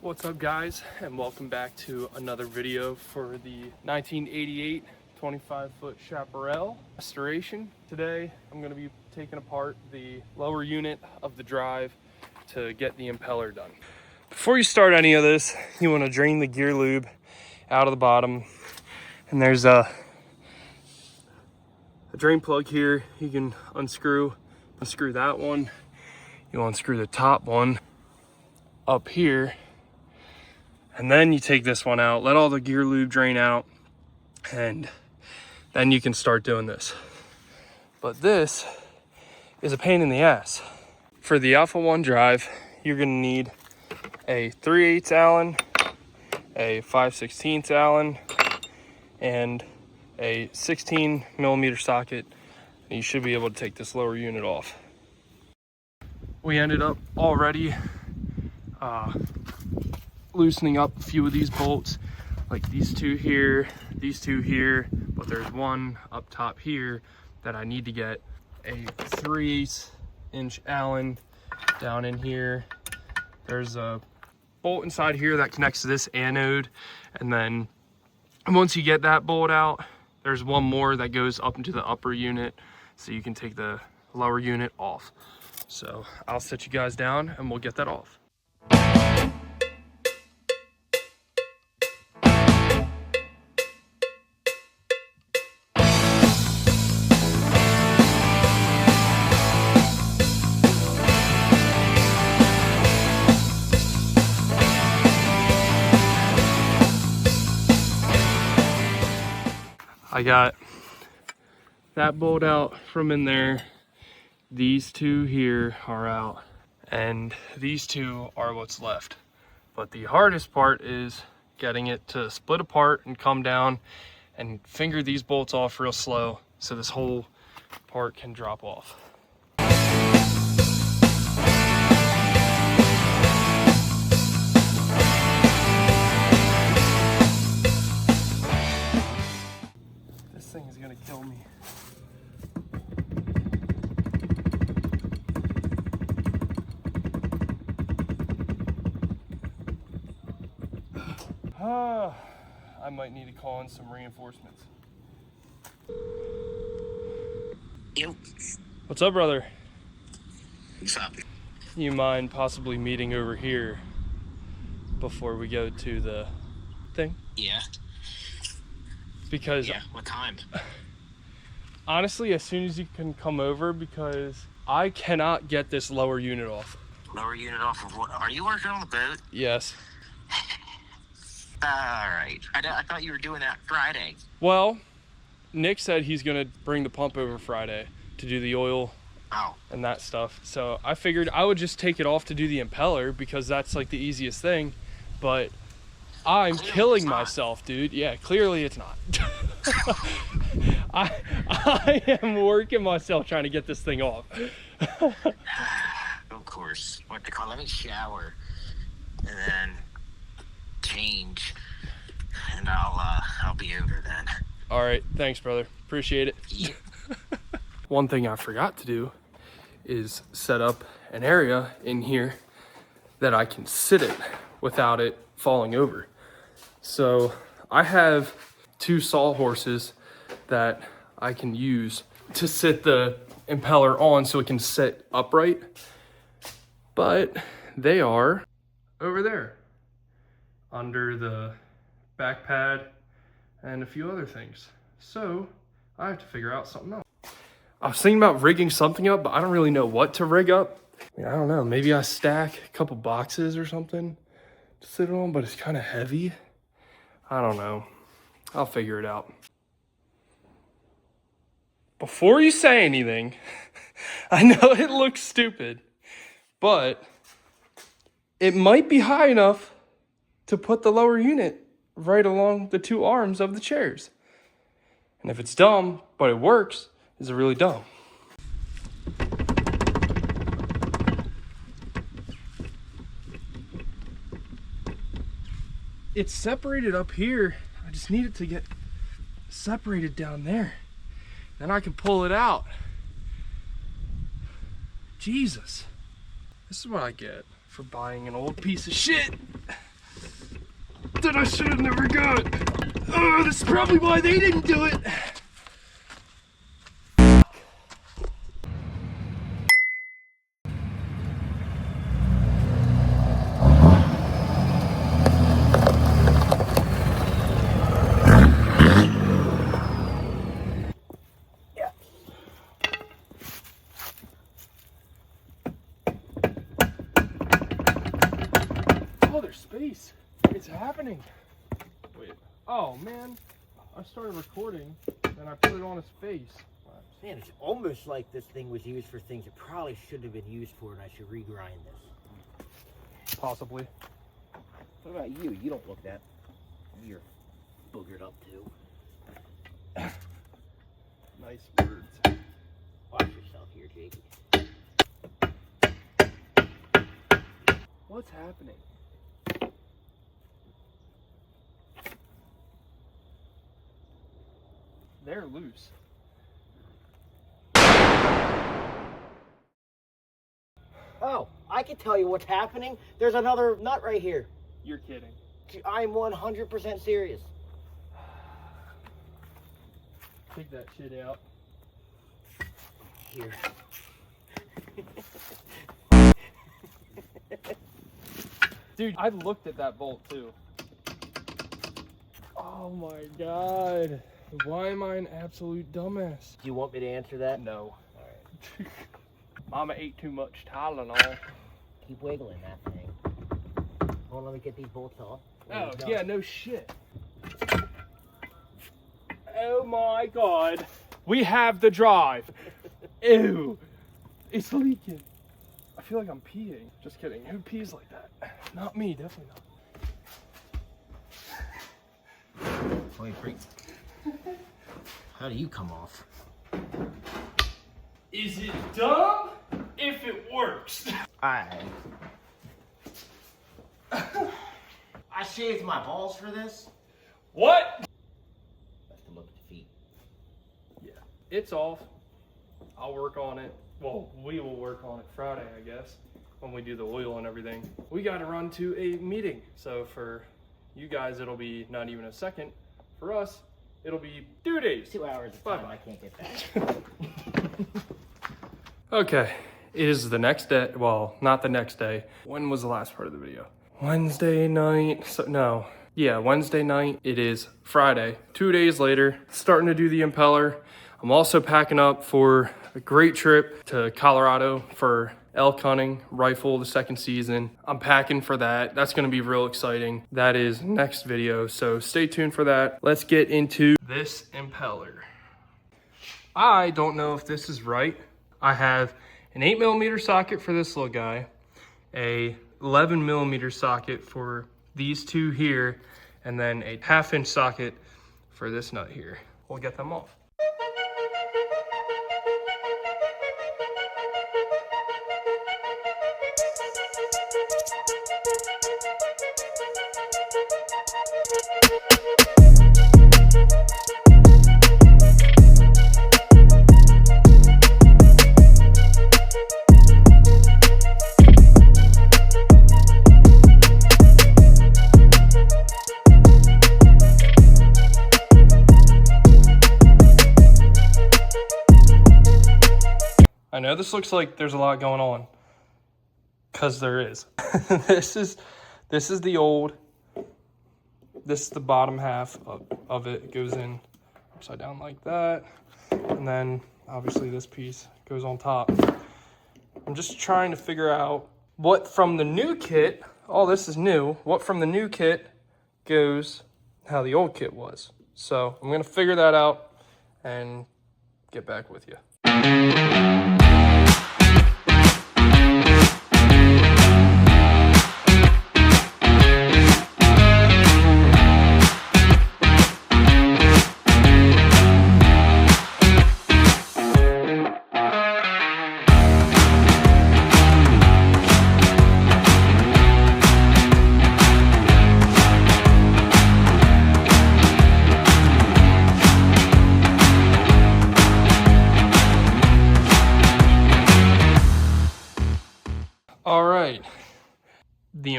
What's up guys, and welcome back to another video for the 1988 25-foot Chaparral restoration. Today I'm going to be taking apart the lower unit of the drive to get the impeller done. Before you start any of this, you want to drain the gear lube out of the bottom, and there's a drain plug here. You can unscrew that one. You'll unscrew the top one up here. And then you take this one out, let all the gear lube drain out, and then you can start doing this. But this is a pain in the ass. For the Alpha 1 drive, you're gonna need a 3/8 Allen, a 5/16 Allen, and a 16mm socket. And you should be able to take this lower unit off. We ended up already loosening up a few of these bolts, like these two here, but there's one up top here that I need to get a 3/8 inch Allen down in here. There's a bolt inside here that connects to this anode, and then once you get that bolt out, there's one more that goes up into the upper unit so you can take the lower unit off. So I'll set you guys down and we'll get that off. I got that bolt out from in there. These two here are out, and these two are what's left. But the hardest part is getting it to split apart and come down and finger these bolts off real slow so this whole part can drop off. Thing is gonna kill me. I might need to call in some reinforcements. Yo. What's up, brother? What's up? You mind possibly meeting over here before we go to the thing? Yeah. Because what time? Honestly, as soon as you can come over, because I cannot get this lower unit off. Lower unit off of what? Are you working on the boat? Yes. All right. I thought you were doing that Friday. Well, Nick said he's gonna bring the pump over Friday to do the oil and that stuff. So I figured I would just take it off to do the impeller because that's like the easiest thing. But I'm killing myself, dude. Yeah, clearly it's not. I am working myself trying to get this thing off. Of course. What they call? Let me shower and then change, and I'll be over then. All right, thanks, brother. Appreciate it. Yeah. One thing I forgot to do is set up an area in here that I can sit in without it falling over. So I have two sawhorses that I can use to sit the impeller on so it can sit upright, but they are over there under the back pad and a few other things. So I have to figure out something else. I was thinking about rigging something up, but I don't really know what to rig up. I don't know, maybe I stack a couple boxes or something to sit on, but it's kind of heavy. I don't know. I'll figure it out. Before you say anything, I know it looks stupid, but it might be high enough to put the lower unit right along the two arms of the chairs. And if it's dumb, but it works, is it really dumb? It's separated up here. I just need it to get separated down there. Then I can pull it out. Jesus. This is what I get for buying an old piece of shit. that I should have never got. Oh, this is probably why they didn't do it. Oh, there's space. It's happening. Wait. Oh, man. I started recording, and I put it on his face. Man, it's almost like this thing was used for things it probably shouldn't have been used for, and I should regrind this. Possibly. What about you? You don't look that. You're boogered up, too. Nice words. Watch yourself here, Jake. What's happening? They're loose. Oh, I can tell you what's happening. There's another nut right here. You're kidding. I'm 100% serious. Take that shit out. Here. Dude, I looked at that bolt too. Oh my god. Why am I an absolute dumbass? Do you want me to answer that? No. Alright. Mama ate too much Tylenol. Keep wiggling that thing. Hold on, let me get these bolts off. Oh, yeah, no shit. Oh my god. We have the drive. Ew. It's leaking. I feel like I'm peeing. Just kidding. Who pees like that? Not me, definitely not. Wait, freak. How do you come off? Is it dumb if it works? I shaved my balls for this. What? That's to look at the feet. Yeah, it's off. I'll work on it. Well, we will work on it Friday, I guess, when we do the oil and everything. We got to run to a meeting. So for you guys, it'll be not even a second. For us, it'll be 2 days. 2 hours of time I can't get back. Okay, it is the next day. Well, not the next day. When was the last part of the video? Wednesday night. So, no. Yeah, Wednesday night. It is Friday. 2 days later, starting to do the impeller. I'm also packing up for a great trip to Colorado for elk hunting, rifle, the second season. I'm packing for that. That's gonna be real exciting. That is next video, so stay tuned for that. Let's get into this impeller. I don't know if this is right. I have an 8mm socket for this little guy, a 11mm socket for these two here, and then a 1/2" socket for this nut here. We'll get them off. I know this looks like there's a lot going on, because there is. This is the old, this is the bottom half of it. It goes in upside down like that. And then obviously this piece goes on top. I'm just trying to figure out what from the new kit, all this is new, what from the new kit goes how the old kit was. So I'm gonna figure that out and get back with you.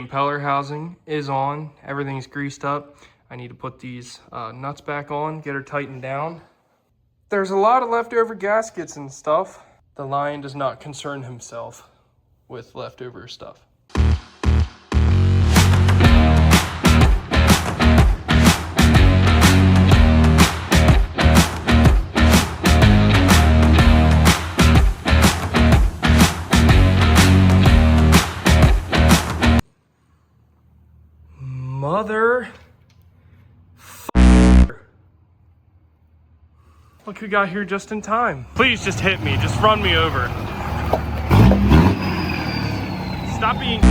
impeller housing is on. Everything's greased up. I need to put these nuts back on, get her tightened down. There's a lot of leftover gaskets and stuff. The lion does not concern himself with leftover stuff. Mother. Look who got here just in time. Please just hit me. Just run me over. Stop being...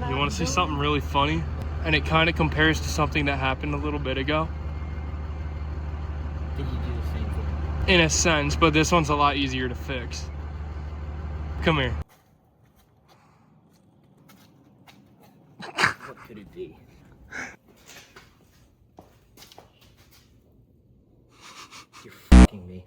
You want to see something really funny? And it kind of compares to something that happened a little bit ago. Did you do the same thing? In a sense, but this one's a lot easier to fix. Come here. What could it be? You're fucking me.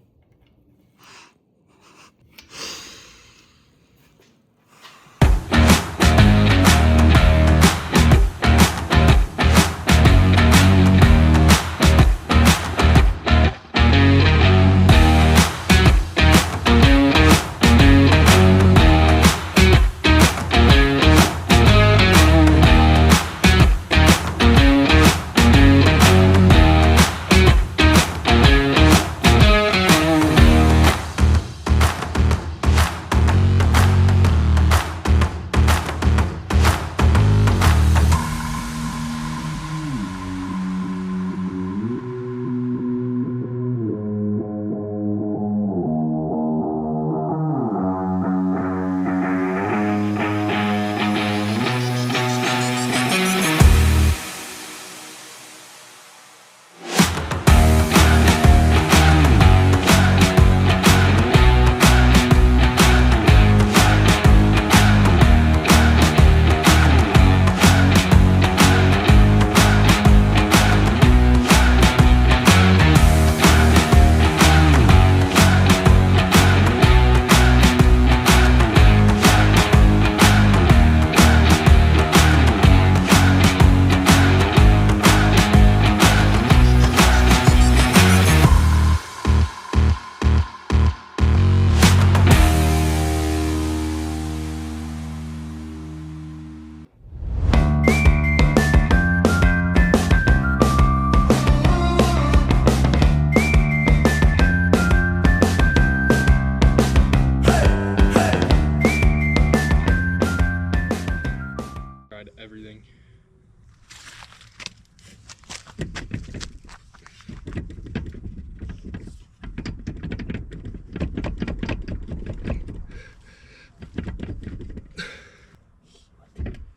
Everything.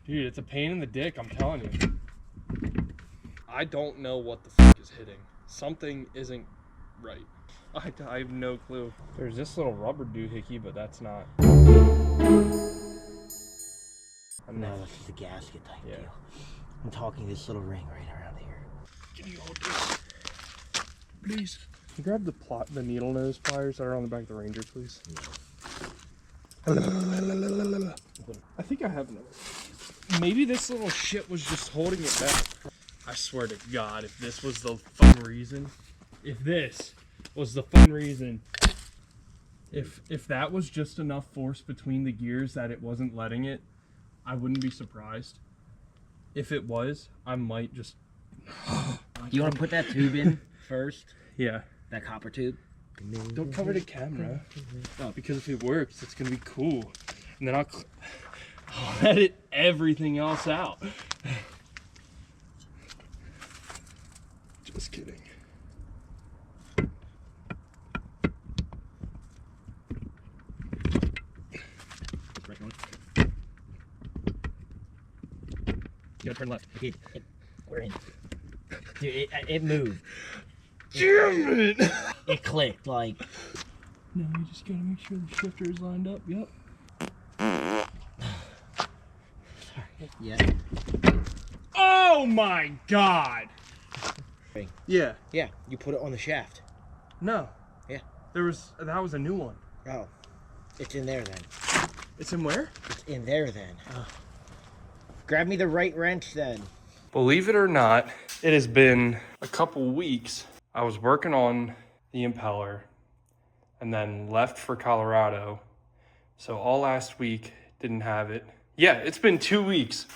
Dude, it's a pain in the dick, I'm telling you. I don't know what the fuck is hitting. Something isn't right. I have no clue. There's this little rubber doohickey, but that's not. No, that's just a gasket type Yeah. deal. I'm talking this little ring right around here. Can you hold this? Please. Can you grab the needle nose pliers that are on the back of the Ranger, please? I think I have another. Maybe this little shit was just holding it back. I swear to God, if this was the fucking reason, if that was just enough force between the gears that it wasn't letting it, I wouldn't be surprised. If it was, I might just... You want to put that tube in first? Yeah. That copper tube? Don't cover the camera. No, because if it works, it's gonna be cool. And then I'll edit everything else out. Just kidding. You gotta turn left. We're in. Dude, it moved. Damn it! It clicked like. Now you just gotta make sure the shifter is lined up. Yep. Yeah. Oh my God! Yeah. Yeah, you put it on the shaft. No. Yeah. That was a new one. Oh. It's in there then. It's in where? It's in there then. Grab me the right wrench then. Believe it or not, it has been a couple weeks. I was working on the Impeller and then left for Colorado. So all last week, didn't have it. Yeah, it's been 2 weeks.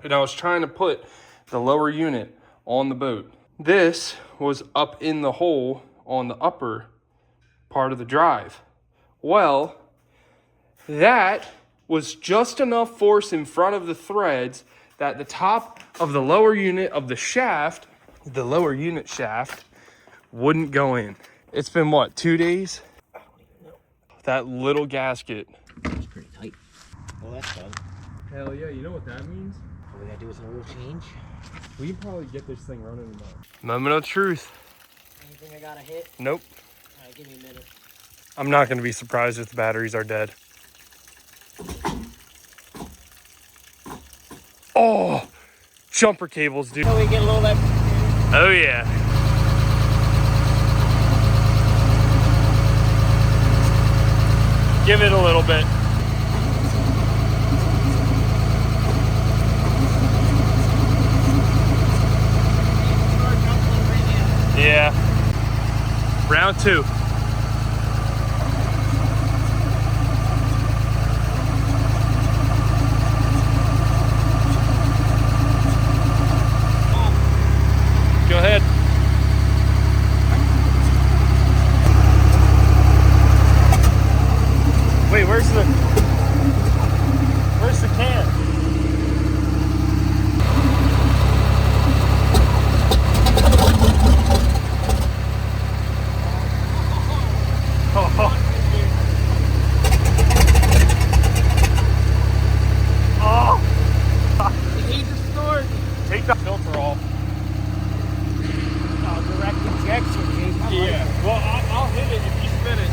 And I was trying to put the lower unit on the boat. This was up in the hole on the upper part of the drive. Well, that was just enough force in front of the threads that the top of the lower unit of the shaft, the lower unit shaft, wouldn't go in. It's been what, 2 days? I don't even know. That little gasket. It's pretty tight. Well, that's done. Hell yeah, you know what that means? All we gotta do is an oil change. We can probably get this thing running tomorrow. Moment of truth. Anything I gotta hit? Nope. All right, give me a minute. I'm not gonna be surprised if the batteries are dead. Oh, jumper cables, dude. So we get a little bit. Oh yeah. Give it a little bit. Yeah. Round 2. Go ahead. Wait, where's the can? Oh. Oh. It needs a start. Take the filter off. Direct injection, Jake. Yeah. Well, I'll hit it if you spin it.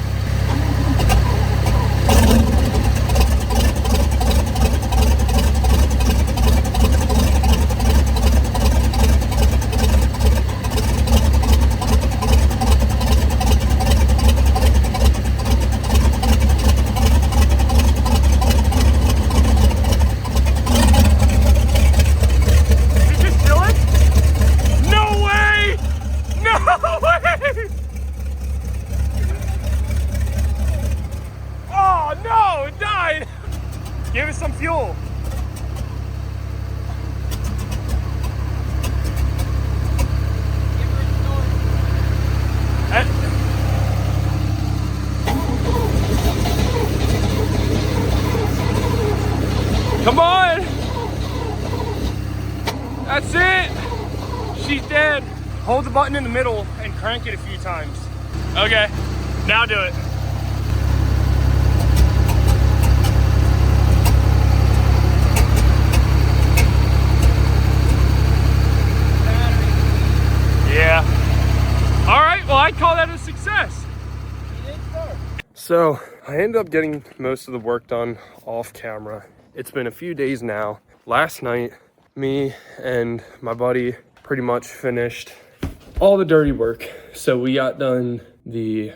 Give it some fuel. Come on. That's it. She's dead. Hold the button in the middle and crank it a few times. Okay, now do it. Yeah. All right, well, I'd call that a success. So I ended up getting most of the work done off camera. It's been a few days now. Last night, me and my buddy pretty much finished all the dirty work. So we got done the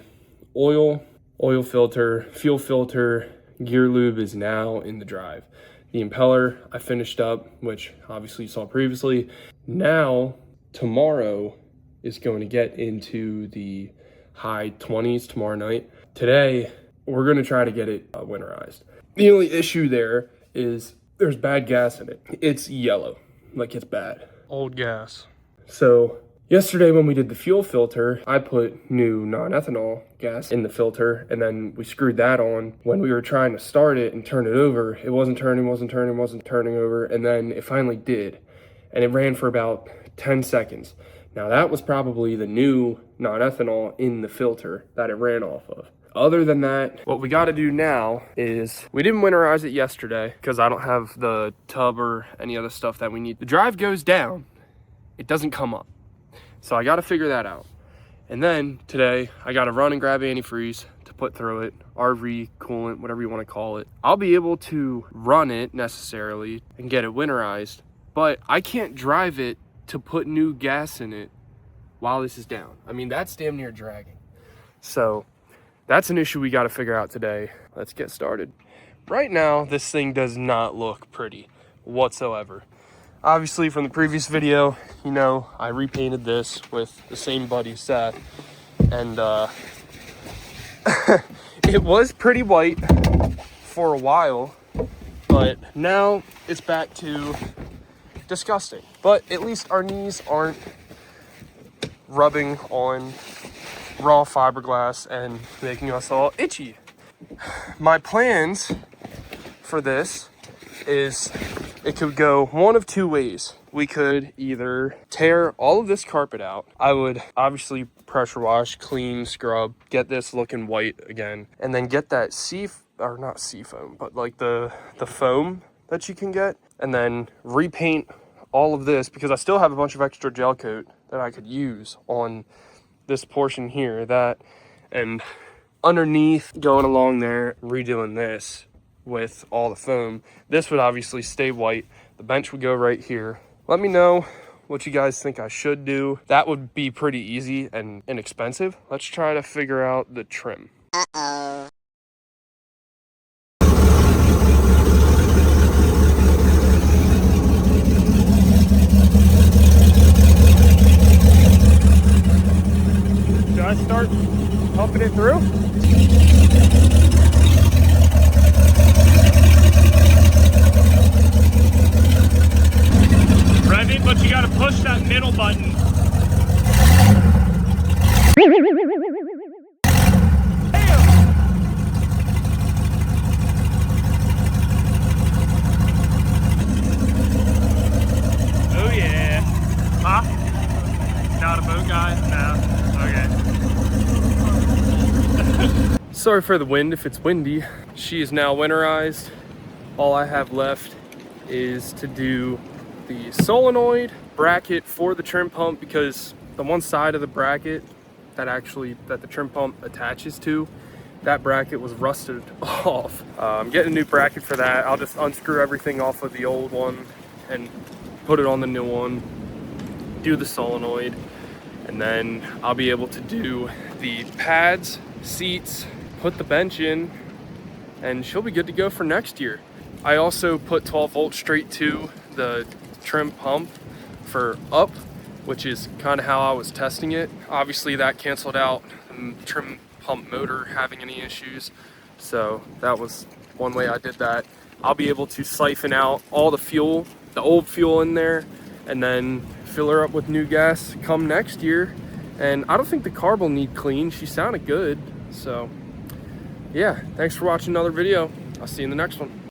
oil filter, fuel filter, gear lube is now in the drive. The impeller I finished up, which obviously you saw previously. Now, tomorrow is going to get into the high 20s tomorrow night. Today, we're going to try to get it winterized. The only issue there is there's bad gas in it. It's yellow, like it's bad. Old gas. So yesterday when we did the fuel filter, I put new non-ethanol gas in the filter, and then we screwed that on. When we were trying to start it and turn it over, it wasn't turning over, and then it finally did. And it ran for about 10 seconds. Now that was probably the new non-ethanol in the filter that it ran off of. Other than that, what we got to do now is, we didn't winterize it yesterday because I don't have the tub or any other stuff that we need. The drive goes down, it doesn't come up. So I got to figure that out. And then today I got to run and grab antifreeze to put through it, RV, coolant, whatever you want to call it. I'll be able to run it necessarily and get it winterized, but I can't drive it to put new gas in it while this is down. I mean, that's damn near dragging. So that's an issue we got to figure out today. Let's get started. right now, this thing does not look pretty whatsoever. Obviously, from the previous video, you know, I repainted this with the same buddy, Seth, and it was pretty white for a while, but now it's back to disgusting. But at least our knees aren't rubbing on raw fiberglass and making us all itchy. My plans for this is it could go one of two ways. We could either tear all of this carpet out. I would obviously pressure wash, clean, scrub, get this looking white again, and then get that not sea foam, but like the foam that you can get, and then repaint all of this, because I still have a bunch of extra gel coat that I could use on this portion here, that, and underneath, going along there, redoing this with all the foam. This would obviously stay white. The bench would go right here. Let me know what you guys think I should do. That would be pretty easy and inexpensive. Let's try to figure out the trim. Uh-oh. Should I start pumping it through? Rev it, but you gotta push that middle button. Oh yeah. Huh? Not a boat guy? No. Okay. Sorry for the wind if it's windy. She is now winterized. All I have left is to do the solenoid bracket for the trim pump, because the one side of the bracket that the trim pump attaches to, that bracket was rusted off. I'm getting a new bracket for that. I'll just unscrew everything off of the old one and put it on the new one, do the solenoid, and then I'll be able to do the pads, seats, put the bench in, and she'll be good to go for next year. I also put 12 volts straight to the trim pump for up, which is kind of how I was testing it. Obviously that canceled out the trim pump motor having any issues, so that was one way I did that. I'll be able to siphon out all the fuel, the old fuel in there, and then fill her up with new gas come next year. And I don't think the carb will need clean. She sounded good. So yeah, thanks for watching another video. I'll see you in the next one.